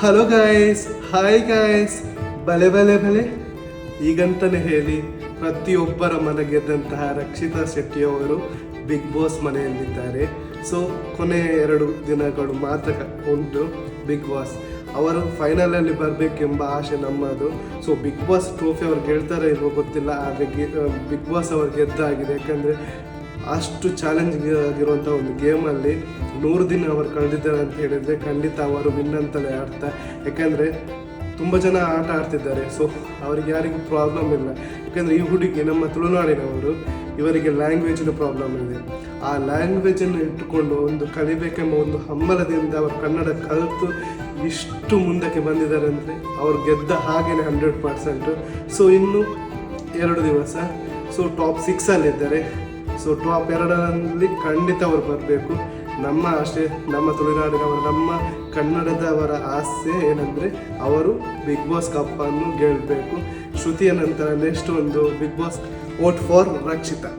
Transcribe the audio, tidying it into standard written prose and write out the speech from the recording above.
Hello guys, hi guys. ಬಲೆ ಬಲೆ ಬಲೆ ಈಗಂತಲೇ ಹೇಳಿ ಪ್ರತಿಯೊಬ್ಬರ ಮನೆಗೆದ್ದಂತಹ ರಕ್ಷಿತಾ ಶೆಟ್ಟಿಯವರು ಬಿಗ್ ಬಾಸ್ ಮನೆಯಲ್ಲಿದ್ದಾರೆ. ಸೊ ಕೊನೆ 2 ದಿನಗಳು ಮಾತ್ರ ಉಂಟು ಬಿಗ್ ಬಾಸ್. ಅವರು ಫೈನಲಲ್ಲಿ ಬರಬೇಕೆಂಬ ಆಸೆ ನಮ್ಮದು. ಸೊ ಬಿಗ್ ಬಾಸ್ ಟ್ರೋಫಿ ಅವ್ರು ಗೆಲ್ತಾರೆ ಇಲ್ವೋ ಗೊತ್ತಿಲ್ಲ, ಆದರೆ ಬಿಗ್ ಬಾಸ್ ಅವ್ರು ಗೆದ್ದಾಗಿದೆ. ಯಾಕಂದರೆ ಅಷ್ಟು ಚಾಲೆಂಜಿಂಗ್ ಆಗಿರುವಂಥ ಒಂದು ಗೇಮಲ್ಲಿ 100 ದಿನ ಅವರು ಕಳೆದಿದ್ದಾರೆ ಅಂತ ಹೇಳಿದರೆ ಖಂಡಿತ ಅವರು ವಿನ್ ಅಂತಲೇ ಅರ್ಥ. ಯಾಕಂದರೆ ತುಂಬ ಜನ ಆಟ ಆಡ್ತಿದ್ದಾರೆ. ಸೊ ಅವರಿಗೆ ಯಾರಿಗೂ ಪ್ರಾಬ್ಲಮ್ ಇಲ್ಲ. ಯಾಕಂದರೆ ಈ ಹುಡುಗಿ ನಮ್ಮ ತುಳುನಾಡಿನವರು, ಇವರಿಗೆ ಲ್ಯಾಂಗ್ವೇಜಿನ ಪ್ರಾಬ್ಲಮ್ ಇದೆ. ಆ ಲ್ಯಾಂಗ್ವೇಜನ್ನು ಇಟ್ಟುಕೊಂಡು ಒಂದು ಕಲಿಬೇಕೆಂಬ ಒಂದು ಹಂಬಲದಿಂದ ಅವರು ಕನ್ನಡ ಕಲಿತು ಇಷ್ಟು ಮುಂದಕ್ಕೆ ಬಂದಿದ್ದಾರೆ ಅಂದರೆ ಅವ್ರು ಗೆದ್ದ ಹಾಗೆಯೇ 100%. ಸೊ ಇನ್ನು 2 ದಿವಸ. ಸೊ ಟಾಪ್ 6ಅಲ್ಲಿದ್ದಾರೆ. ಸೊ ಟಾಪ್ 2ರಲ್ಲಿ ಖಂಡಿತ ಅವರು ಬರಬೇಕು. ನಮ್ಮ ಆಸೆ, ನಮ್ಮ ತುಳುನಾಡಿನವರು, ನಮ್ಮ ಕನ್ನಡದವರ ಆಸೆ ಏನಂದರೆ ಅವರು ಬಿಗ್ ಬಾಸ್ ಕಪ್ಪನ್ನು ಗೆಲ್ಲಬೇಕು. ಶ್ರುತಿಯ ನಂತರ ನೆಕ್ಸ್ಟ್ ಒಂದು big boss vote for Rakshita.